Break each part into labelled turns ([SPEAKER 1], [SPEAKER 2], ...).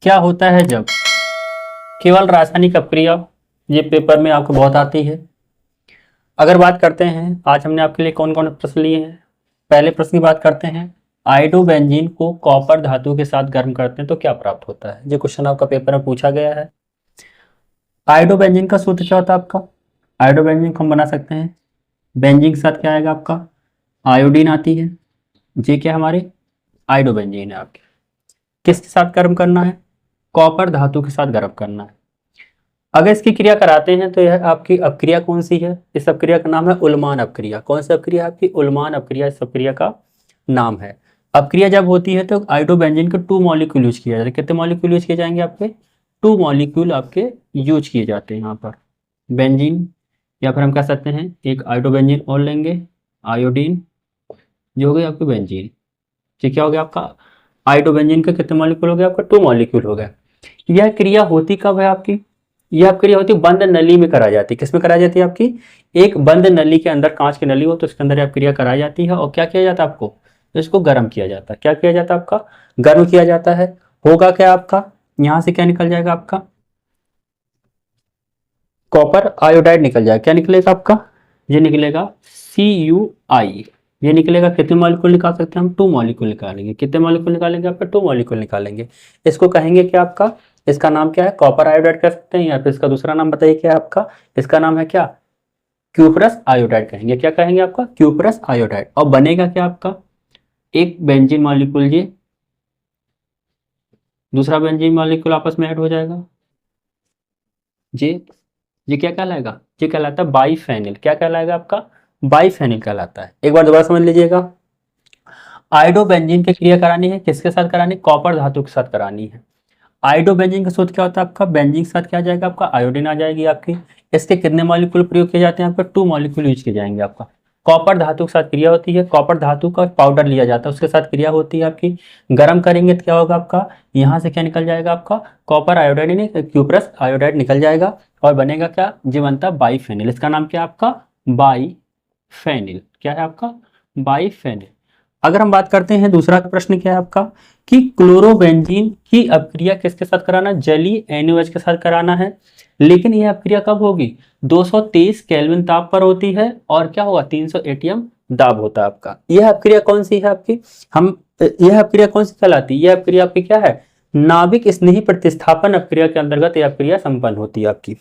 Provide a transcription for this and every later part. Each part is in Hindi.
[SPEAKER 1] क्या होता है जब केवल रासायनिक अपक्रिया, ये पेपर में आपको बहुत आती है। अगर बात करते हैं आज हमने आपके लिए कौन कौन प्रश्न लिए हैं। पहले प्रश्न की बात करते हैं, आयोडोबेंजीन को कॉपर धातु के साथ गर्म करते हैं तो क्या प्राप्त होता है। ये क्वेश्चन आपका पेपर में पूछा गया है। आयोडोबेंजीन का सूत्र क्या होता है आपका। आयोडोबेंजीन को हम बना सकते हैं, बेंजीन के साथ क्या आएगा आपका, आयोडीन आती है। ये क्या हमारे आयोडोबेंजीन है आपके। किसके साथ गर्म करना है, कॉपर धातु के साथ गर्म करना है। अगर इसकी क्रिया कराते हैं तो यह आपकी अपक्रिया कौन सी है, इस अपक्रिया का नाम है उल्मान अपक्रिया। कौन सी अपक्रिया आपकी, उल्मान अपक्रिया इस अपक्रिया का नाम है। अपक्रिया जब होती है तो आयोडोबेंजीन के 2 मॉलिक्यूल यूज किया जाता है। कितने मॉलिक्यूल यूज किए जाएंगे आपके, 2 मॉलिक्यूल आपके यूज किए जाते हैं यहाँ पर बेंजीन, या फिर हम कह सकते हैं एक आयोडोबेंजीन और लेंगे, आयोडीन, जो हो गई आपकी बेंजीन। ठीक, क्या हो गया आपका आयोडोबेंजीन के कितने मॉलिक्यूल हो गए आपका, 2 मॉलिक्यूल हो गए। यह क्रिया होती कब है आपकी, यह क्रिया होती बंद नली में कराई जाती है। किसमें कराई जाती है आपकी, एक बंद नली के अंदर, कांच की नली हो तो उसके अंदर यह क्रिया कराई जाती है। और क्या किया जाता है आपको, इसको गर्म किया जाता है। क्या किया जाता है आपका, गर्म किया जाता है। होगा क्या आपका, यहां से क्या निकल जाएगा आपका, कॉपर आयोडाइड निकल जाएगा। क्या निकलेगा आपका, ये निकलेगा CuI। ये निकलेगा, कितने मॉलिक्यूल निकाल सकते हैं हम, 2 मॉलिक्यूल निकालेंगे। कितने मॉलिक्यूल निकालेंगे आपका, 2 मॉलिक्यूल निकालेंगे। इसको कहेंगे क्या आपका, इसका नाम क्या है, कॉपर आयोडाइड कह सकते हैं, या फिर इसका दूसरा नाम बताइए क्या है आपका, इसका नाम है क्या, क्यूपरस आयोडाइड कहेंगे। क्या कहेंगे आपका, क्यूपरस आयोडाइड। और बनेगा क्या आपका, एक बेंजीन मॉलिक्यूल, ये दूसरा बेंजीन मॉलिक्यूल आपस में ऐड हो जाएगा। ये क्या कहलाएगा, ये कहलाता है बाइफेनिल। क्या कहलाएगा आपका, बाइफेनिल कहलाता है। एक बार दोबारा समझ लीजिएगा, आयोडोबेंजीन की क्रिया करानी है, किसके साथ करानी है, कॉपर धातु के साथ करानी है। आयोडोबेंजीन का सूत्र क्या होता है आपका, बेंजीन के साथ क्या आ जाएगा आपका, आयोडीन आ जाएगी आपकी। इसके कितने मॉलिक्यूल प्रयोग किए जाते हैं आपका, 2 मॉलिक्यूल यूज किए जाएंगे आपका। कॉपर धातु के साथ क्रिया होती है, कॉपर धातु का पाउडर लिया जाता है, उसके साथ क्रिया होती है आपकी। गर्म करेंगे तो क्या होगा आपका, यहाँ से क्या निकल जाएगा आपका, कॉपर आयोडाइड, क्यूपरस आयोडाइड निकल जाएगा। और बनेगा क्या, जो बनता है बाइफेनिल। इसका नाम क्या है आपका, बाइफेनिल। क्या है आपका, बाइफेनिल। अगर हम बात करते हैं, दूसरा प्रश्न क्या है आपका, कि क्लोरोबेंजीन की अपक्रिया किसके साथ कराना, जलीय NaOH के साथ कराना है। लेकिन यह अपक्रिया कब होगी, 223 केल्विन ताप पर होती है। और क्या होगा, 300 ATM दाब होता है आपका। यह अपक्रिया कौन सी है आपकी, यह अपक्रिया कौन सी कहलाती है, यह अपक्रिया आपकी क्या है, नाभिक स्नेही प्रतिस्थापन अपक्रिया के अंतर्गत यह अपक्रिया संपन्न होती है आपकी।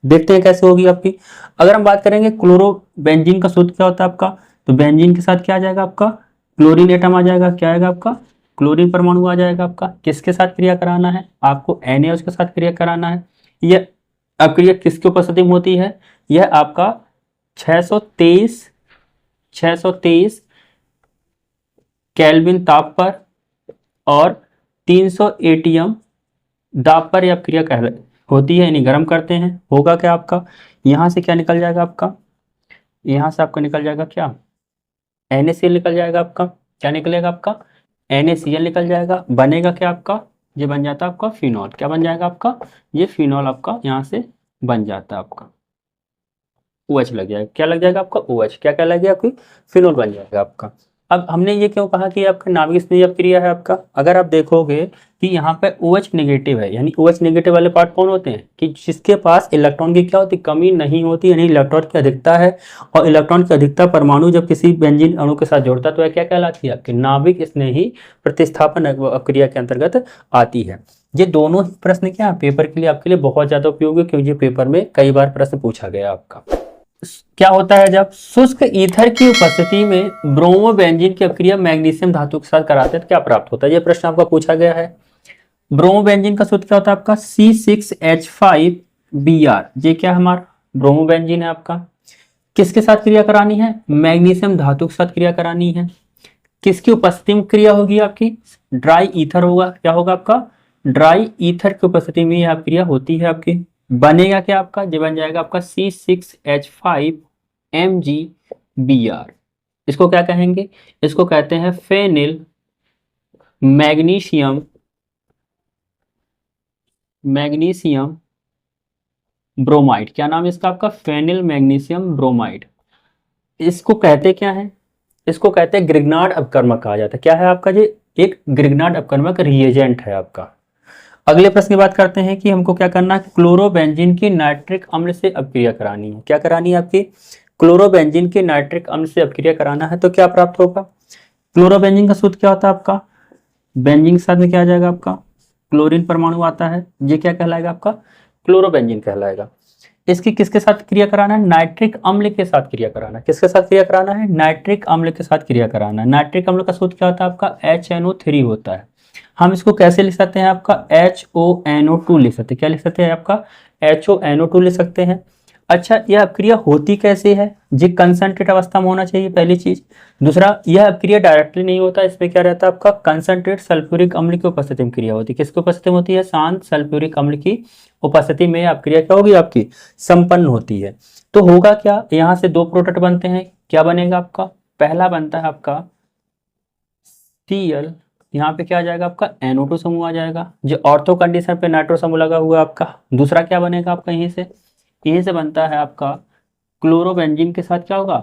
[SPEAKER 1] देखते हैं कैसे होगी आपकी। अगर हम बात करेंगे क्लोरोबेंजीन का सूत्र क्या होता है आपका, तो बेंजीन के साथ क्या आ जाएगा आपका, क्लोरीन एटम आ जाएगा। क्या आएगा आपका, क्लोरीन परमाणु आ जाएगा आपका। किसके साथ क्रिया कराना है आपको, NaOH के साथ क्रिया कराना है। यह अपक्रिया किसकी उपस्थिति में होती है, यह आपका 623 केल्विन ताप पर और 300 ATM दाब पर यह अपक्रिया होती है, यानी गर्म करते हैं। होगा क्या आपका, यहां से क्या निकल जाएगा आपका, यहां से आपका निकल जाएगा क्या, NaCl निकल जाएगा आपका। क्या निकलेगा आपका, NaCl निकल जाएगा। बनेगा क्या आपका, ये बन जाता है आपका फिनॉल। क्या बन जाएगा आपका, ये फिनॉल आपका यहाँ से बन जाता है आपका, OH लग जाएगा। क्या लग जाएगा आपका, OH। क्या क्या लग जाएगा आपकी, फिनॉल बन जाएगा आपका। अब हमने ये क्यों कहा कि आपका नाभिक स्नेही अपक्रिया है आपका, अगर आप देखोगे कि यहाँ पे OH नेगेटिव है, यानी OH नेगेटिव वाले पार्ट कौन होते हैं, कि जिसके पास इलेक्ट्रॉन की क्या होती, कमी नहीं होती, यानी इलेक्ट्रॉन की अधिकता है। और इलेक्ट्रॉन की अधिकता परमाणु जब किसी बेंजीन अणु के साथ जोड़ता है तो यह क्या कहलाती है आपकी, नाभिक स्नेही प्रतिस्थापन अपक्रिया के अंतर्गत आती है। ये दोनों ही प्रश्न क्या पेपर के लिए आपके लिए बहुत ज्यादा उपयोगी है, क्योंकि पेपर में कई बार प्रश्न पूछा गया आपका। क्या होता है जब शुष्क ईथर की उपस्थिति में ब्रोमोबेंजीन की अपक्रिया मैग्नीशियम धातु के साथ कराते हैं तो क्या प्राप्त होता है, यह प्रश्न आपका पूछा गया है। ब्रोमोबेंजीन का सूत्र क्या होता है आपका, C6H5Br। ये क्या हमारा ब्रोमोबेंजीन है आपका। किसके साथ क्रिया करानी है, मैग्नीशियम धातु के साथ क्रिया करानी है। किसकी उपस्थिति में क्रिया होगी आपकी, ड्राई ईथर होगा। क्या होगा आपका, ड्राई ईथर की उपस्थिति में यह क्रिया होती है आपकी। बनेगा क्या आपका, ये बन जाएगा आपका C6H5MgBr। इसको क्या कहेंगे, इसको कहते हैं फेनिल मैग्नीशियम ब्रोमाइड। क्या नाम है इसका आपका, फेनिल मैग्नीशियम ब्रोमाइड। इसको कहते क्या है, इसको कहते हैं ग्रिग्नार्ड अपकर्मक कहा जाता है। क्या है आपका, ये एक ग्रिग्नार्ड अपकर्मक रिएजेंट है आपका। अगले प्रश्न की बात करते हैं कि हमको क्या करना है, क्लोरोबेंजीन की नाइट्रिक अम्ल से अपक्रिया करानी है। क्या करानी है आपकी, क्लोरोबेंजीन की नाइट्रिक अम्ल से अपक्रिया कराना है। तो क्या प्राप्त होगा, क्लोरोबेंजीन का सूत्र क्या होता है आपका, बेंजीन के साथ में क्या आ जाएगा आपका, क्लोरीन परमाणु आता है, ये क्या कहलाएगा आपका, क्लोरोबेंजीन कहलाएगा। इसकी किसके साथ क्रिया कराना है, नाइट्रिक अम्ल के साथ क्रिया कराना है। किसके साथ क्रिया कराना है, नाइट्रिक अम्ल के साथ क्रिया कराना है। नाइट्रिक अम्ल का सूत्र क्या होता है आपका, HNO3 होता है। हम इसको कैसे लिख सकते हैं आपका, HONO2 लिख सकते हैं। क्या लिख सकते हैं आपका, HONO2 लिख सकते हैं। अच्छा, यह अपक्रिया होती कैसे है, जी कंसंट्रेट अवस्था में होना चाहिए पहली चीज। दूसरा, यह अपक्रिया डायरेक्टली नहीं होता, इसमें क्या रहता है आपका, कंसंट्रेट सल्फ्यूरिक अम्ल की उपस्थिति में क्रिया होती है। किसकी उपस्थिति में होती है, शांत सल्फ्यूरिक अम्ल की उपस्थिति में अपक्रिया क्या होगी आपकी, संपन्न होती है। तो होगा क्या, यहाँ से दो प्रोडक्ट बनते हैं। क्या बनेगा आपका, पहला बनता है आपका Cl, यहाँ पे क्या आ जाएगा आपका, NO2 समूह आ जाएगा, जो ऑर्थो कंडीशन पे नाइट्रो समूह लगा हुआ है आपका। दूसरा क्या बनेगा आपका, यहीं से बनता है आपका क्लोरोबेंजीन के साथ क्या होगा,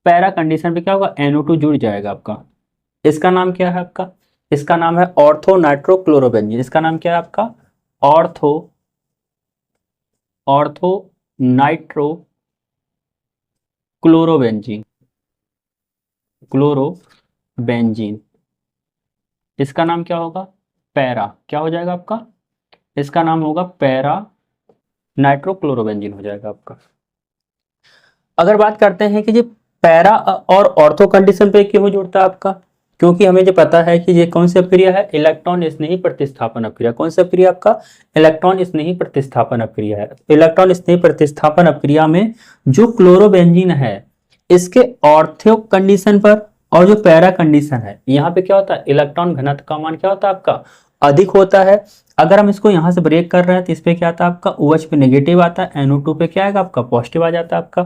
[SPEAKER 1] पैरा कंडीशन पे क्या होगा, NO2 जुड़ जाएगा आपका। इसका नाम क्या है आपका, इसका नाम है ऑर्थो नाइट्रोक्लोरोबेंजीन। इसका नाम क्या है आपका, ortho ortho nitro chlorobenzene, chlorobenzene. इसका नाम क्या होगा, पैरा, क्या हो जाएगा आपका, इसका नाम होगा पैरा नाइट्रोक्लोरोबेंजीन हो जाएगा आपका। अगर बात करते हैं कि ये पैरा और ऑर्थो कंडीशन पे क्यों जुड़ता है आपका, क्योंकि हमें जो पता है कि ये कौन सी अपक्रिया है, इलेक्ट्रॉन स्नेही प्रतिस्थापन अपक्रिया। कौन सी अपक्रिया आपका, इलेक्ट्रॉन स्नेही प्रतिस्थापन अपक्रिया है। इलेक्ट्रॉन स्नेही प्रतिस्थापन अपक्रिया में जो क्लोरोबेंजीन है, इसके ऑर्थो कंडीशन पर और जो पैरा कंडीशन है, यहाँ पे क्या होता है, इलेक्ट्रॉन घनत्व का मान क्या होता है आपका, अधिक होता है। अगर हम इसको यहाँ से ब्रेक कर रहे हैं तो इस पे क्या आता है आपका, OH पे नेगेटिव आता है, NO2 पे क्या आएगा आपका, पॉजिटिव आ जाता है आपका।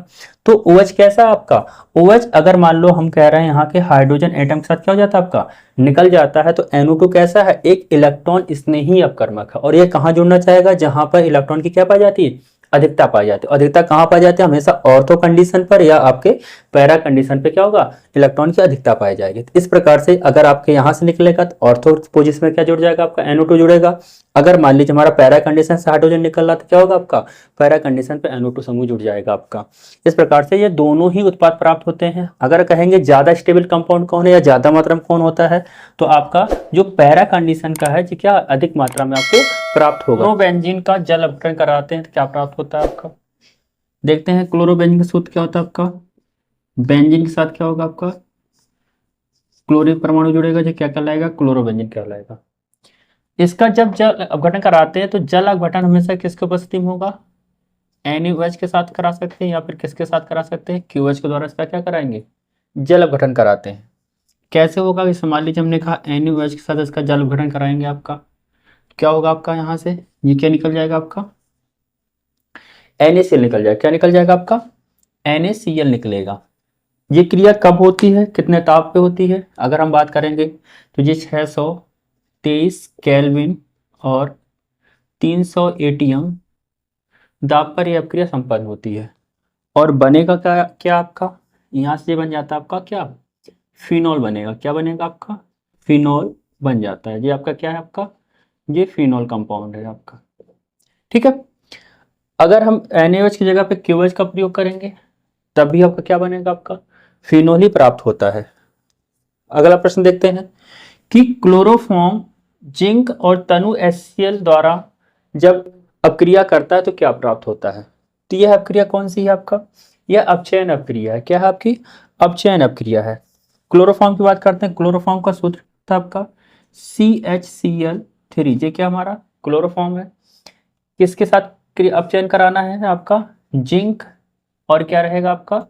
[SPEAKER 1] तो OH कैसा है आपका, OH अगर मान लो हम कह रहे हैं यहाँ के हाइड्रोजन एटम के साथ क्या हो जाता है आपका, निकल जाता है। तो NO2 कैसा है, एक इलेक्ट्रॉन स्नेही अपकर्मक है, और ये कहाँ जुड़ना चाहेगा, जहां पर इलेक्ट्रॉन की क्या पाई जाती है, अधिकता पाई जाती है। अधिकता कहाँ पाई जाती है, हमेशा ऑर्थो कंडीशन पर या आपके पैरा कंडीशन पे क्या होगा, इलेक्ट्रॉन की अधिकता पाई जाएगी। तो इस प्रकार से अगर आपके यहाँ से निकलेगा तो ऑर्थो पोजिशन में क्या जुड़ जाएगा आपका, NO2 जुड़ेगा। अगर मान लीजिए हमारा पैरा कंडीशन से हाइड्रोजन निकल रहा तो क्या होगा आपका, पैरा कंडीशन पे NO2 समूह जुड़ जाएगा आपका। इस प्रकार से ये दोनों ही उत्पाद प्राप्त होते हैं। अगर कहेंगे ज्यादा स्टेबल कंपाउंड कौन है या ज्यादा मात्रा में कौन होता है, तो आपका जो पैरा कंडीशन का है जो क्या अधिक मात्रा में आपको प्राप्त होगा। क्लोरोबेंजीन का जल अपघटन कराते हैं तो क्या प्राप्त होता है आपका, देखते हैं क्लोरोबेंजीन का सूत्र क्या होता है आपका, बेंजीन के साथ क्या होगा आपका, क्लोरीन परमाणु जुड़ेगा, जो क्या कहलाएगा, क्लोरोबेंजीन कहलाएगा। इसका जब जल अपघटन कराते हैं तो जल अपघटन हमेशा किसके उपस्थिति में होगा, NaOH के साथ करा सकते हैं या फिर किसके साथ करा सकते हैं, QH के द्वारा इसका क्या कराएंगे, जल अपघटन कराते हैं। कैसे होगा, जैसे मान लीजिए हमने कहा NaOH के साथ इसका जल अपघटन कराएंगे आपका, क्या होगा आपका, यहाँ से ये क्या निकल जाएगा आपका, NaCl निकल जाएगा। क्या निकल जाएगा आपका, NaCl निकलेगा। ये क्रिया कब होती है, कितने ताप पे होती है, अगर हम बात करेंगे तो ये 623 केल्विन और 300 ATM दाब पर यह अपक्रिया संपन्न होती है। और बनेगा क्या क्या आपका, यहाँ से बन जाता है आपका क्या, फिनॉल बनेगा। क्या बनेगा आपका, फिनॉल बन जाता है। ये आपका क्या है आपका, ये फिनॉल कंपाउंड है आपका, ठीक है। अगर हम NaOH की जगह पे QH का प्रयोग करेंगे तब भी आपका क्या बनेगा, आपका फिनॉल ही प्राप्त होता है। अगला प्रश्न देखते हैं कि क्लोरोफॉर्म जिंक और तनु HCl द्वारा जब अपक्रिया करता है तो क्या प्राप्त होता है। तो यह अपक्रिया कौन सी है आपका, यह अपचयन अपक्रिया है। क्या है आपकी, अपचयन अपक्रिया है। क्लोरोफॉर्म की बात करते हैं, क्लोरोफॉर्म का सूत्र था आपका CHCl3। ये क्या हमारा क्लोरोफॉर्म है, किसके साथ अपचयन कराना है आपका, जिंक और क्या रहेगा आपका,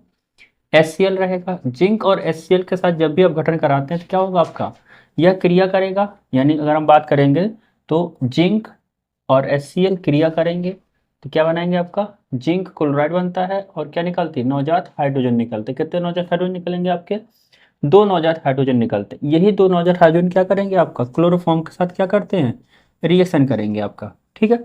[SPEAKER 1] HCl रहेगा। जिंक और HCl के साथ जब भी अपघटन कराते हैं तो क्या होगा आपका, यह क्रिया करेगा। यानी अगर हम बात करेंगे तो जिंक और HCl क्रिया करेंगे तो क्या बनाएंगे आपका, जिंक क्लोराइड बनता है और क्या निकलती है, नवजात हाइड्रोजन निकलते। कितने नवजात हाइड्रोजन निकलेंगे आपके, 2 नवजात हाइड्रोजन निकलते। यही 2 नवजात हाइड्रोजन क्या करेंगे आपका, क्लोरोफॉर्म के साथ क्या करते हैं, रिएक्शन करेंगे आपका, ठीक है।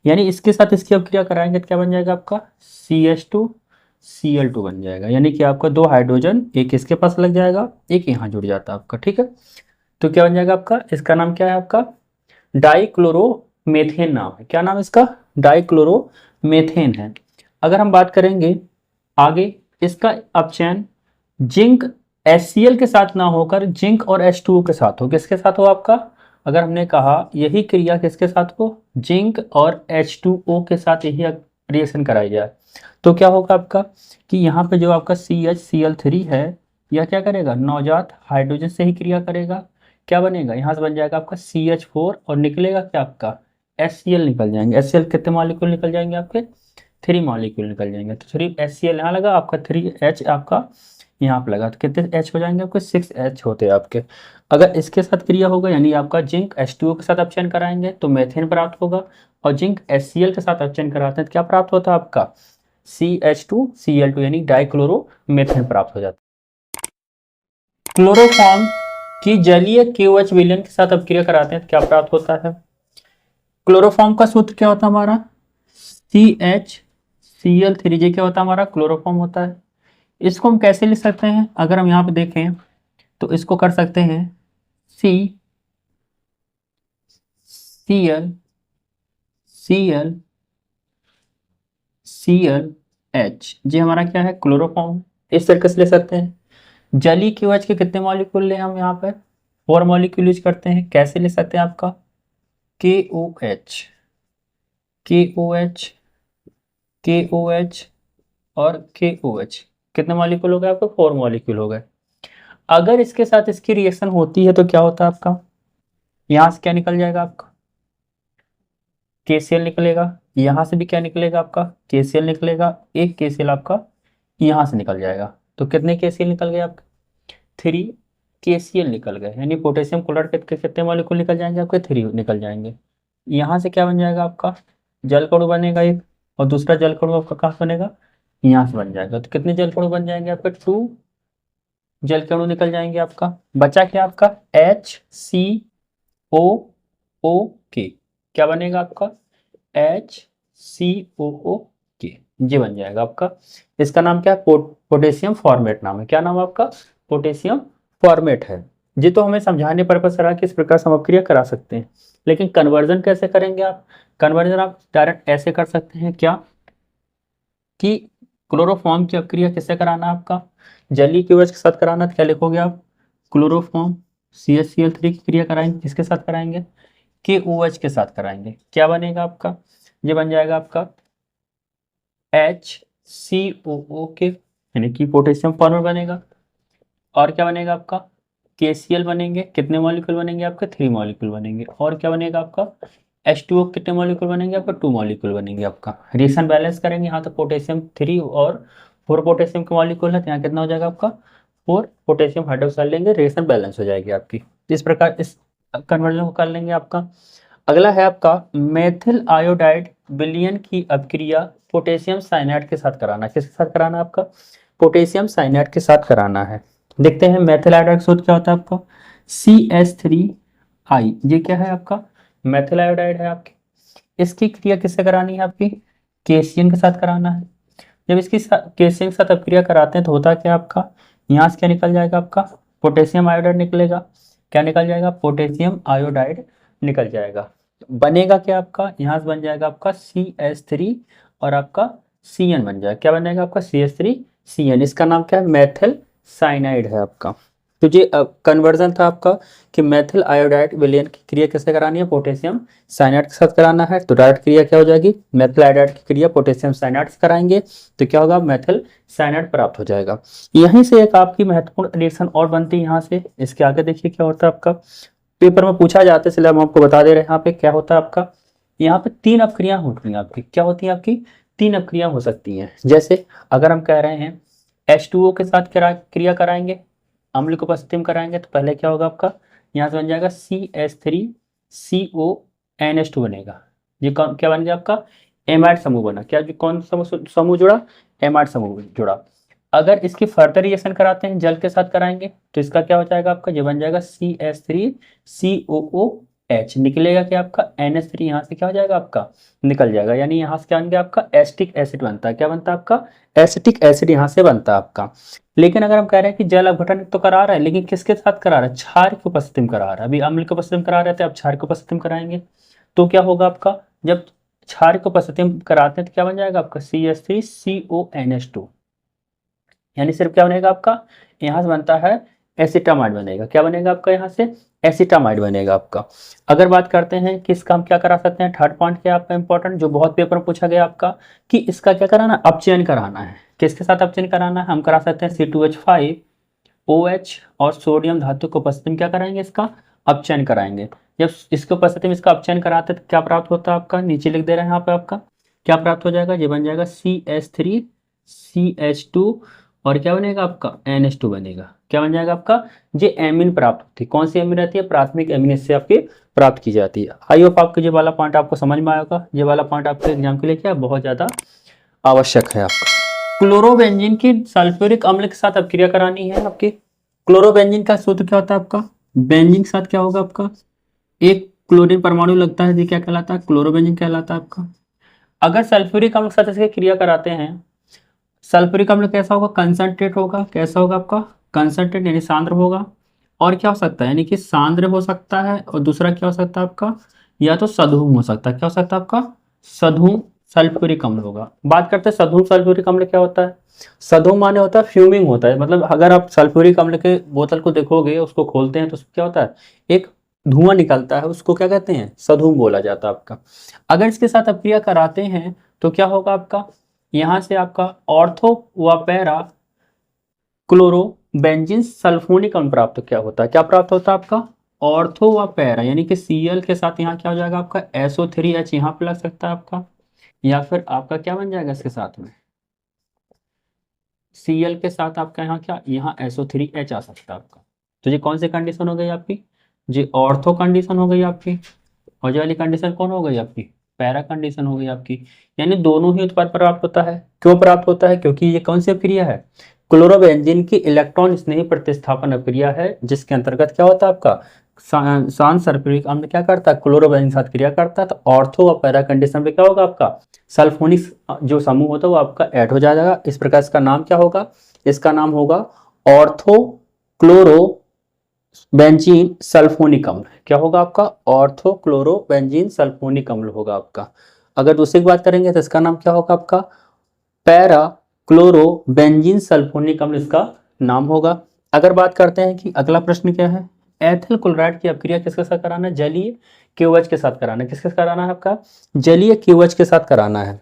[SPEAKER 1] यानी इसके साथ इसकी अपक्रिया कराएंगे तो क्या बन जाएगा आपका, CH2Cl2 बन जाएगा। यानी कि आपका 2 हाइड्रोजन, एक इसके पास लग जाएगा, एक यहाँ जुड़ जाता है आपका, ठीक है। तो क्या बन जाएगा आपका, इसका नाम क्या है आपका, डाइक्लोरोमेथेन नाम है। क्या नाम है इसका? डाइक्लोरोमेथेन है। अगर हम बात करेंगे आगे, इसका अपचयन जिंक HCl के साथ ना होकर जिंक और H2O के साथ हो। किसके साथ हो आपका? अगर हमने कहा यही क्रिया किसके साथ हो, जिंक और H2O के साथ यही रिएक्शन कराई जाए, तो क्या होगा आपका कि यहाँ पे जो आपका CHCl3 है, यह क्या करेगा, नवजात हाइड्रोजन से ही क्रिया करेगा। क्या बनेगा, यहाँ से बन जाएगा आपका CH4 और निकलेगा क्या आपका HCl निकल जाएंगे। HCl कितने मॉलिक्यूल निकल जाएंगे आपके? 3 मॉलिक्यूल निकल जाएंगे। तो 3 HCl यहाँ लगा आपका, 3H आपका यहाँ पे लगा, तो कितने H हो जाएंगे आपके? 6H होते हैं आपके। अगर इसके साथ क्रिया होगा यानी आपका जिंक H2O के साथ अपचयन कराएंगे तो मेथेन प्राप्त होगा, और जिंक HCl के साथ अपचयन कराते हैं तो क्या प्राप्त होता है आपका? CH2Cl2 यानी डाइक्लोरोमेथेन प्राप्त हो जाता है। क्लोरोफॉर्म की जलीय KOH विलयन के साथ अपक्रिया कराते हैं तो क्या प्राप्त होता है? क्लोरोफॉर्म का सूत्र क्या होता है हमारा? CHCl3, ये क्या होता है हमारा? क्लोरोफॉर्म होता है। इसको हम कैसे लिख सकते हैं? अगर हम यहाँ पे देखें तो इसको कर सकते हैं CCl ClH, ये हमारा क्या है? क्लोरोफॉर्म। इस तरीके से ले सकते हैं। जलीय KOH के कितने मॉलिक्यूल ले हम यहाँ पे? 4 मॉलिक्यूल यूज करते हैं। कैसे ले सकते हैं आपका? KOH KOH KOH और KOH, कितने मॉलिक्यूल हो गए आपको? 4 मॉलिक्यूल हो गए। अगर इसके साथ इसकी रिएक्शन होती है तो क्या होता है आपका? यहां से क्या निकल जाएगा आपका? KCl निकलेगा। यहां से भी क्या निकलेगा आपका? KCl निकलेगा। एक KCl आपका यहां से निकल जाएगा। तो कितने KCl निकल गए आपके? 3 KCl निकल गए, यानी पोटेशियम क्लोराइड के कितने मॉलिक्यूल निकल जाएंगे आपके? 3 निकल जाएंगे। यहाँ से क्या बन जाएगा आपका? जलकणु बनेगा एक, और दूसरा जलकणु आपका कहाँ से बनेगा? यहाँ से बन जाएगा। तो कितने जलकणु बन जाएंगे आपके? 2 जलकणु निकल जाएंगे आपका। बचा क्या आपका? HCOOK, क्या बनेगा आपका? HCOOK, ये बन जाएगा आपका। इसका नाम क्या है? पोटेशियम फॉर्मेट नाम है। क्या नाम है आपका? पोटेशियम फॉर्मेट है। ये तो हमें समझाने पर्पस रहा कि इस प्रकार से हम अपक्रिया करा सकते हैं, लेकिन कन्वर्जन कैसे करेंगे आप? कन्वर्जन आप डायरेक्ट ऐसे कर सकते हैं क्या कि क्लोरोफॉर्म की अपक्रिया किससे कराना है आपका? जलीय KOH के साथ कराना, तो क्या लिखोगे आप? क्लोरोफॉर्म CHCl3 की क्रिया कराएंगे, किसके साथ कराएंगे? KOH के साथ कराएंगे। क्या बनेगा आपका? ये बन जाएगा आपका HCOOK, यानी कि पोटेशियम फॉर्मेट बनेगा। और क्या बनेगा आपका? KCl बनेंगे। कितने मॉलिक्यूल बनेंगे आपके? 3 मॉलिक्यूल बनेंगे। और क्या बनेगा आपका? H2O कितने मॉलिक्यूल बनेंगे आपका? 2 मॉलिक्यूल बनेंगे आपका। रिएक्शन बैलेंस करेंगे, यहाँ तो पोटेशियम 3 और 4 पोटेशियम के मॉलिक्यूल है, तो यहाँ कितना हो जाएगा आपका? 4 पोटेशियम हाइड्रोक्साइड लेंगे, रिएक्शन बैलेंस हो जाएगी आपकी। इस प्रकार इस कन्वर्जन को कर लेंगे आपका। अगला है आपका मेथिल आयोडाइड विलयन की अपक्रिया पोटेशियम साइनाइड के साथ कराना। किसके साथ कराना आपका? पोटेशियम साइनाइड के साथ कराना है। देखते हैं मेथिल आयोडाइड सूत्र क्या होता है आपका? CH3I, ये क्या है आपका? मेथिल आयोडाइड है आपकी। इसकी क्रिया किससे करानी है आपकी? KCl के साथ कराना है। जब इसकी KCl के साथ अपक्रिया कराते हैं तो होता क्या आपका? यहाँ से क्या निकल जाएगा आपका? पोटेशियम आयोडाइड निकलेगा। क्या निकल जाएगा? पोटेशियम आयोडाइड निकल जाएगा। बनेगा क्या आपका? यहाँ से बन जाएगा आपका CH3 और आपका CN बन जाएगा। क्या बनेगा आपका? CH3CN। इसका नाम क्या है? मेथिल साइनाइड है आपका। तो ये कन्वर्जन था आपका कि मेथिल आयोडाइड विलयन की क्रिया किससे करानी है? पोटेशियम साइनाइड के साथ कराना है। तो डायरेक्ट क्रिया क्या हो जाएगी? मेथिल आयोडाइड की क्रिया पोटेशियम साइनाइड से कराएंगे तो क्या होगा? मेथिल साइनाइड प्राप्त हो जाएगा। यहीं से एक आपकी महत्वपूर्ण रिएक्शन और बनती है। यहाँ से इसके आगे देखिए क्या होता है आपका, पेपर में पूछा जाता है, इसलिए हम आपको बता दे रहे हैं। यहाँ पे क्या होता है आपका? यहाँ पे 3 अपक्रिया होती हैं आपकी। क्या होती है आपकी? 3 अपक्रिया हो सकती हैं। जैसे अगर हम कह रहे हैं H2O के साथ क्रिया कराएंगे, अम्ल की उपस्थिति में कराएंगे, तो पहले क्या होगा आपका? यहाँ से बन जाएगा CH3CONH2 बनेगा। ये कौन क्या बन गया आपका? एमाइड समूह बना। क्या कौन समूह जुड़ा? एमाइड समूह जुड़ा। अगर इसकी फर्दर रिएक्शन कराते हैं, जल के साथ कराएंगे, तो इसका क्या हो जाएगा आपका? ये बन जाएगा CH3COO H निकलेगा क्या आपका NH3, यहाँ से क्या हो जाएगा आपका निकल जाएगा, यानी यहाँ से क्या बन गया आपका एसिटिक एसिड बनता है। क्या बनता है आपका एसिटिक एसिड यहाँ से बनता है आपका। लेकिन अगर हम कह रहे हैं कि जल अपघटन तो करा रहा है, लेकिन किसके साथ करा रहा है, क्षार की उपस्थिति में करा रहा है। अभी अम्ल की उपस्थिति में करा रहे थे, अब क्षार की उपस्थिति में कराएंगे तो क्या होगा आपका, जब क्षार की उपस्थिति में कराते हैं तो क्या बन जाएगा आपका CH3CONH2, यानी सिर्फ क्या बनेगा आपका यहाँ से बनता है एसिटामाइड बनेगा। क्या बनेगा आपका यहाँ से एसिटामाइड बनेगा आपका। अगर बात करते हैं कि इसका हम क्या करा सकते हैं, थर्ड पॉइंट क्या आपका इंपॉर्टेंट जो बहुत पेपर में पूछा गया आपका, कि इसका क्या कराना, अपचयन कराना है। किसके साथ अपचयन कराना है, हम करा सकते हैं C2H5OH और सोडियम धातु को उपस्थिति में क्या कराएंगे, इसका अपचयन कराएंगे। जब इसके उपस्थिति में इसका अपचयन कराते हैं तो क्या प्राप्त होता है आपका, नीचे लिख दे रहे हैं यहाँ पे आपका क्या प्राप्त हो जाएगा, ये बन जाएगा CH3CH2 और क्या बनेगा आपका NH2 बनेगा। क्या बन जाएगा आपका, ये एमीन प्राप्त होती है। कौन सी एमीन रहती है, प्राथमिक एमीन इससे आपकी प्राप्त की जाती है। आई होप आपको ये वाला पॉइंट आपको समझ में आएगा। ये वाला पॉइंट आपके एग्जाम के लिए क्या बहुत ज्यादा आवश्यक है आपका। क्लोरोबेंजीन की सल्फ्यूरिक अम्ल के साथ अपक्रिया करानी है आपकी। क्लोरोबेंजीन का सूत्र क्या होता है आपका, बेंजीन के साथ क्या होगा आपका, एक क्लोरीन परमाणु लगता है, ये क्या कहलाता है, क्लोरोबेंजीन कहलाता है आपका। अगर सल्फ्यूरिक अम्ल के साथ इसकी क्रिया कराते हैं, सल्फ्यूरिक अम्ल कैसा होगा, कंसंट्रेट होगा। कैसा होगा आपका, कंसंट्रेट यानी सांद्र होगा। और क्या हो सकता है, यानी कि सांद्र हो सकता है, और दूसरा क्या हो सकता है आपका, या तो सधूम हो सकता है। क्या हो सकता है आपका, सधूम सल्फ्यूरिक अम्ल होगा। बात करते हैं सधूम सल्फ्यूरिक अम्ल क्या होता है। सधूम माने होता है फ्यूमिंग होता है, मतलब अगर आप सल्फ्यूरिक अम्ल के बोतल को देखोगे, उसको खोलते हैं तो क्या होता है, एक धुआं निकलता है, उसको क्या कहते हैं, सधूम बोला जाता है आपका। अगर इसके साथ अपक्रिया कराते हैं तो क्या होगा आपका, यहाँ से आपका ऑर्थो व पैरा क्लोरोबेंजीन सल्फोनिक अम्ल प्राप्त क्या होता है, क्या प्राप्त होता है आपका ऑर्थो व पैरा, यानी कि Cl के साथ यहाँ क्या हो जाएगा आपका SO3H यहाँ पे लग सकता है आपका, या फिर आपका क्या बन जाएगा इसके साथ में Cl के साथ आपका यहाँ क्या, यहाँ SO3H आ सकता है आपका। तो ये कौन सी कंडीशन हो गई आपकी, ये ऑर्थो कंडीशन हो गई आपकी, और ये वाली कंडीशन कौन हो गई आपकी, पैरा कंडीशन हो गई आपकी। यानी दोनों ही उत्पाद प्राप्त होता है। क्यों प्राप्त होता है, क्योंकि ये कौन सी अभिक्रिया है, क्लोरोबेंजीन की इलेक्ट्रॉन स्नेही प्रतिस्थापन अभिक्रिया है, जिसके अंतर्गत क्या होता है आपका सांद्र सल्फ्यूरिक अम्ल क्या करता है, क्लोरोबेंजीन के साथ क्रिया करता है। तो ऑर्थो और पैरा कंडीशन पे क्या होगा आपका सल्फोनिक जो समूह होता है वो आपका ऐड हो जाएगा। इस प्रकार इसका नाम क्या होगा, इसका नाम होगा ऑर्थो क्लोरो बेंजीन सल्फोनिक अम्ल। क्या होगा आपका ऑर्थो क्लोरो बेंजीन सल्फोनिक अम्ल होगा आपका। अगर दूसरी बात करेंगे तो इसका नाम क्या होगा आपका पैरा क्लोरो बेंजीन सल्फोनिक अम्ल इसका नाम होगा। अगर बात करते हैं कि अगला प्रश्न क्या है, एथिल क्लोराइड की अपक्रिया किसके साथ कराना है, जलीय KOH के साथ कराना है। किसके साथ कराना है आपका, जलीय KOH के साथ कराना है।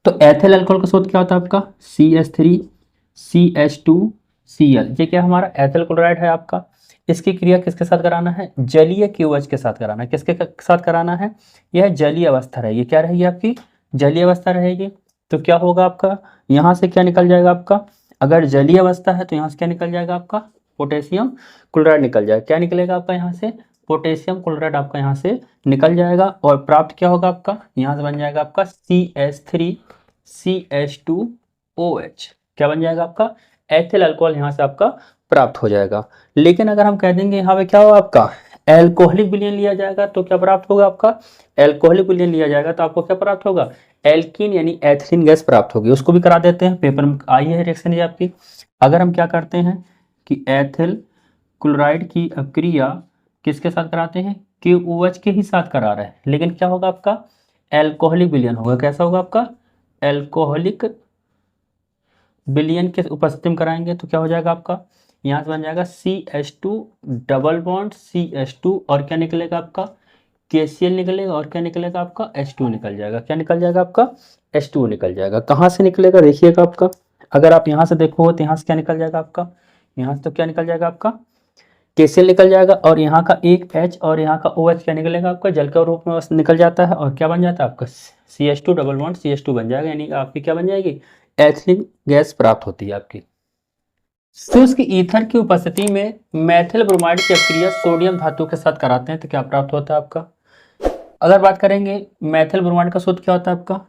[SPEAKER 1] तो एथिल अल्कोहल का सूत्र क्या होता है आपका CH3CH2Cl। ये क्या हमारा एथिल क्लोराइड है आपका। इसकी क्रिया किसके साथ कराना है, जलीय KOH के साथ कराना है। किसके साथ कराना है, यह जलीय अवस्था रहेगी। क्या रहेगी आपकी जलीय अवस्था रहेगी। तो क्या होगा आपका, यहाँ से क्या निकल जाएगा आपका, अगर जलीय अवस्था है तो यहाँ से क्या निकल जाएगा आपका पोटेशियम क्लोराइड निकल जाएगा। क्या निकलेगा आपका यहाँ से पोटेशियम क्लोराइड आपका यहाँ से निकल जाएगा। और प्राप्त क्या होगा आपका, यहाँ से बन जाएगा आपका CH3CH2OH। क्या बन जाएगा आपका एथिल अल्कोहल यहाँ से आपका प्राप्त हो जाएगा। लेकिन अगर हम कह देंगे यहाँ पे क्या होगा आपका एल्कोहलिक विलयन लिया जाएगा तो क्या प्राप्त होगा आपका, एल्कोहलिक विलयन लिया जाएगा तो आपको क्या प्राप्त होगा, एल्कीन यानी एथिलीन गैस प्राप्त होगी। उसको भी करा देते हैं, पेपर में आई है रिएक्शन ये आपकी। अगर हम क्या करते हैं कि एथिल क्लोराइड की अपक्रिया किसके साथ कराते हैं, KOH के ही साथ करा रहे हैं, लेकिन क्या होगा आपका एल्कोहलिक विलयन होगा। कैसा होगा आपका एल्कोहलिक विलयन के उपस्थिति में कराएंगे तो क्या हो जाएगा आपका, यहाँ से बन जाएगा CH2 डबल बॉन्ड CH2 और क्या निकलेगा आपका KCl निकलेगा, और क्या निकलेगा आपका H2 निकल जाएगा। क्या निकल जाएगा आपका H2 निकल जाएगा। कहाँ से निकलेगा देखिएगा आपका, अगर आप यहाँ से देखोगे तो यहाँ से क्या निकल जाएगा आपका, यहाँ से तो क्या निकल जाएगा आपका KCl निकल जाएगा, और यहाँ का एक H और यहाँ का OH क्या निकलेगा आपका जल के रूप में निकल जाता है, और क्या बन जाता है आपका CH2 डबल बॉन्ड CH2 बन जाएगा। यानी आपकी क्या बन जाएगी एथिलीन गैस प्राप्त होती है आपकी। शुष्क ईथर की उपस्थिति में मेथिल ब्रोमाइड की अपक्रिया सोडियम धातु के साथ कराते हैं तो क्या प्राप्त होता है आपका। अगर बात करेंगे मेथिल ब्रोमाइड का सूत्र क्या होता है आपका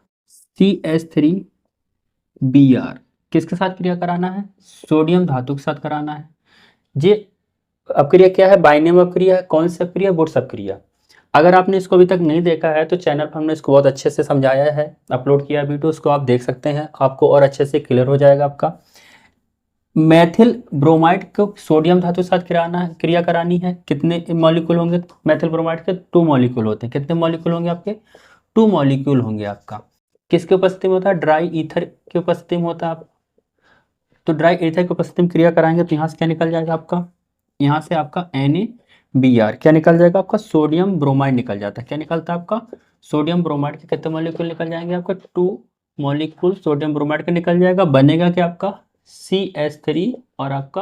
[SPEAKER 1] CH3Br। किसके साथ क्रिया कराना है, सोडियम धातु के साथ कराना है। ये अपक्रिया क्या है, बाइनेम अपक्रिया है। कौन सी अपक्रिया, वुड्स अपक्रिया। अगर आपने इसको अभी तक नहीं देखा है तो चैनल पर हमने इसको बहुत अच्छे से समझाया है, अपलोड किया वीडियो, उसको आप देख सकते हैं, आपको और अच्छे से क्लियर हो जाएगा आपका। मैथिल ब्रोमाइड को सोडियम धातु के साथ क्रिया करानी है, कितने मॉलिक्यूल होंगे? मैथिल ब्रोमाइड के 2 मॉलिक्यूल होते हैं। कितने मॉलिक्यूल होंगे आपके? 2 मॉलिक्यूल होंगे आपका। किसके उपस्थिति में होता है? ड्राई ईथर की उपस्थिति में होता है। तो ड्राई ईथर की उपस्थिति में क्रिया कराएंगे तो यहाँ से क्या निकल जाएगा आपका? यहाँ से आपका NaBr क्या निकल जाएगा आपका? सोडियम ब्रोमाइड निकल जाता है। क्या निकलता है आपका? सोडियम ब्रोमाइड के कितने मॉलिक्यूल निकल जाएंगे आपका? 2 मॉलिक्यूल सोडियम ब्रोमाइड का निकल जाएगा। बनेगा क्या आपका? CH3 और आपका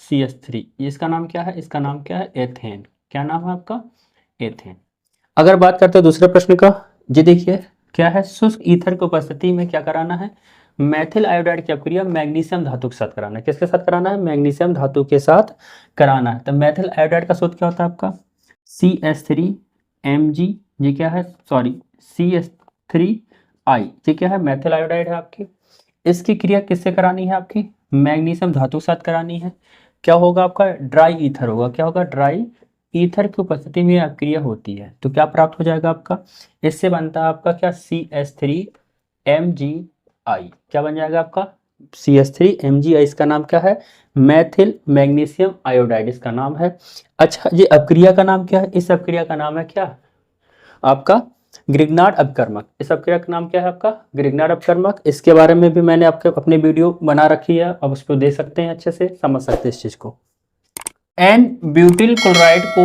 [SPEAKER 1] CH3। इसका नाम क्या है? इसका नाम क्या है? एथेन। क्या नाम है आपका? एथेन। अगर बात करते हैं दूसरे प्रश्न का, जी देखिए क्या है? शुष्क ईथर की उपस्थिति में क्या कराना है? मैथिल आयोडाइड की अपक्रिया मैग्नीशियम धातु के साथ कराना है। किसके साथ कराना है? मैग्नीशियम धातु के साथ कराना है। तो मैथिल आयोडाइड का सूत्र क्या होता है आपका? CH3Mg। ये क्या है? Sorry, CH3I। ये क्या है? मैथिल आयोडाइड है आपकी। इसकी क्रिया किससे करानी है आपकी? मैग्नीशियम धातु के साथ करानी है। क्या होगा आपका? ड्राई ईथर होगा। क्या होगा? ड्राई ईथर की उपस्थिति में यह क्रिया होती है। तो क्या प्राप्त हो जाएगा आपका? इससे बनता है आपका क्या? CH3MgI। क्या बन जाएगा आपका? CH3MgI। इसका नाम क्या है? मैथिल मैग्नीशियम आयोडाइड इसका नाम है। अच्छा, ये अपक्रिया का नाम क्या है? इस अपक्रिया का नाम है क्या आपका? ग्रिग्नार्ड अपकर्मक। इस अपक्रिया का नाम क्या है आपका? ग्रिग्नार्ड अपकर्मक। इसके बारे में भी मैंने आपके अपनी वीडियो बना रखी है, अब उसको देख सकते हैं, अच्छे से समझ सकते हैं इस चीज को। एन ब्यूटिल क्लोराइड को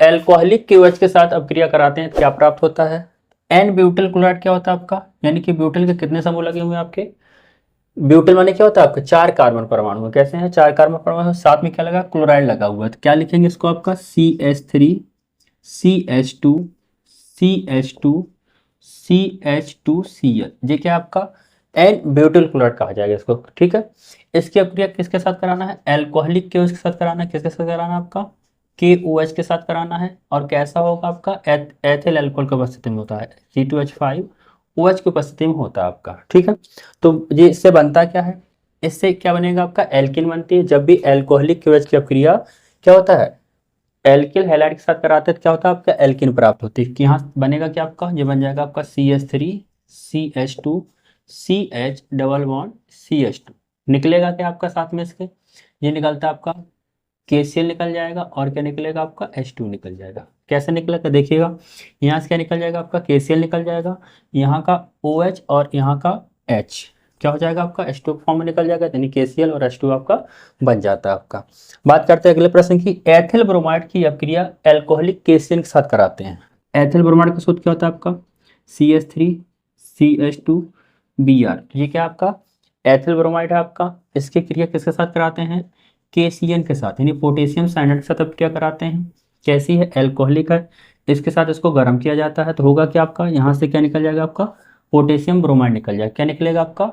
[SPEAKER 1] एल्कोहलिक KOH के साथ अपक्रिया कराते हैं, क्या प्राप्त होता है? एन ब्यूटिल क्लोराइड क्या होता है आपका? यानी कि ब्यूटिल के कितने समूह लगे हुए हैं आपके? ब्यूटिल माने क्या होता है आपका? 4 कार्बन परमाणु। कैसे हैं? 4 कार्बन परमाणु, साथ में क्या लगा? क्लोराइड लगा हुआ है। तो क्या लिखेंगे इसको आपका? CH3 CH2 CH2 CH2Cl। ये क्या आपका? एन ब्यूटिल क्लोराइड कहा जाएगा इसको, ठीक है। इसकी अपक्रिया किसके साथ कराना है? एल्कोहलिक KOH के साथ कराना है। किसके साथ कराना है आपका? KOH के साथ कराना है। और कैसा होगा आपका? एथिल अल्कोहल की उपस्थिति में होता है, C2H5OH की उपस्थिति में होता है आपका, ठीक है। तो ये इससे बनता क्या है? इससे क्या बनेगा आपका? एल्किन बनती है। जब भी एल्कोहलिक KOH की अपक्रिया क्या होता है? एल्किल हैलाइड के साथ कराते हैं, क्या होता है आपका? एल्किन प्राप्त होती है। कि यहाँ बनेगा क्या आपका? ये बन जाएगा आपका CH3 CH2 CH double bond CH2। निकलेगा क्या आपका साथ में इसके? ये निकलता है आपका KCl निकल जाएगा, और क्या निकलेगा आपका? H2 निकल जाएगा। कैसे निकलेगा देखिएगा, यहाँ से क्या निकल जाएगा आपका? KCl निकल जाएगा, यहाँ का OH और यहाँ का H क्या हो जाएगा आपका? H2 फॉर्म में निकल जाएगा, यानी KCl और H2 आपका बन जाता है आपका। बात करते हैं अगले प्रश्न की। एथिल ब्रोमाइड की अपक्रिया एल्कोहलिक KCl के साथ कराते हैं। एथिल ब्रोमाइड का सूत्र क्या होता है आपका? CH3 CH2Br। ये क्या आपका? एथिल ब्रोमाइड है आपका। इसकी क्रिया किसके साथ कराते हैं? KCN के साथ, यानी पोटेशियम साइनाइड के साथ अपक्रिया कराते हैं। कैसी है? एल्कोहलिक है। इसके साथ इसको गर्म किया जाता है, तो होगा क्या आपका? यहाँ से क्या निकल जाएगा आपका? पोटेशियम ब्रोमाइड निकल जाएगा। क्या निकलेगा आपका?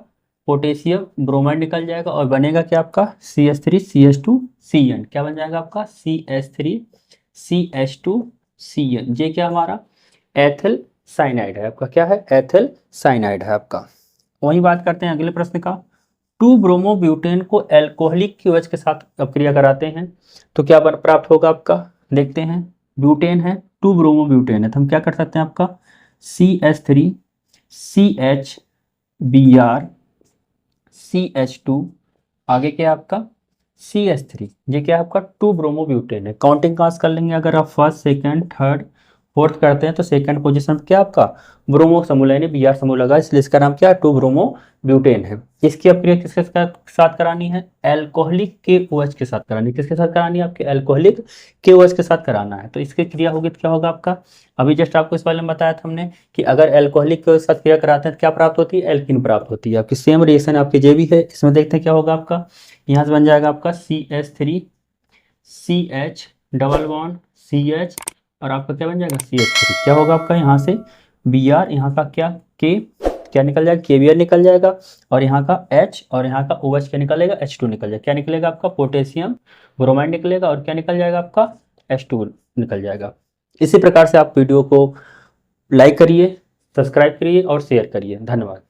[SPEAKER 1] पोटेशियम ब्रोमाइड निकल जाएगा, और बनेगा क्या आपका? CH3CH2CN। क्या बन जाएगा आपका? CH3CH2CN। ये क्या हमारा? एथिल साइनाइड है आपका। क्या है? एथिल साइनाइड है आपका। वही बात करते हैं अगले प्रश्न का। 2 ब्रोमो ब्यूटेन को एल्कोहलिक KOH के साथ अपक्रिया कराते हैं, तो क्या प्राप्त होगा आपका? देखते हैं। ब्यूटेन है, 2 ब्रोमो ब्यूटेन है, तो हम क्या कर सकते हैं आपका? CH3 CHBr CH2, आगे क्या है आपका? CH3। ये क्या है आपका? 2 ब्रोमो ब्यूटेन है। काउंटिंग कहाँ से कर लेंगे? अगर आप फर्स्ट सेकंड थर्ड फोर्थ करते हैं तो सेकंड पोजीशन क्या आपका? ब्रोमो समूह यानी Br समूह लगा, इसलिए इसका नाम क्या है? 2 ब्रोमो ब्यूटेन है। इसकी अपक्रिया किसके साथ करानी है? एल्कोहलिक KOH के साथ करानी है। किसके साथ करानी है आपके? एल्कोहलिक KOH के साथ कराना है। तो इसकी क्रिया होगी तो क्या होगा आपका? अभी जस्ट आपको इस बारे में बताया था हमने कि अगर एल्कोहलिक के साथ क्रिया कराते हैं तो क्या प्राप्त होती है? एल्किन प्राप्त होती है आपकी। सेम रिएक्शन आपकी जे भी है, इसमें देखते हैं क्या होगा आपका। यहाँ से बन जाएगा आपका CH3 CH double bond CH, और आपका क्या बन जाएगा? CH3। क्या होगा आपका? यहाँ से Br, यहाँ का क्या K, क्या निकल जाएगा? KBr निकल जाएगा, और यहाँ का H और यहाँ का OH क्या निकलेगा? H2 निकल जाएगा। क्या निकलेगा आपका? पोटेशियम ब्रोमाइड निकलेगा, और क्या निकल जाएगा आपका? H2 निकल जाएगा। इसी प्रकार से आप वीडियो को लाइक करिए, सब्सक्राइब करिए और शेयर करिए। धन्यवाद।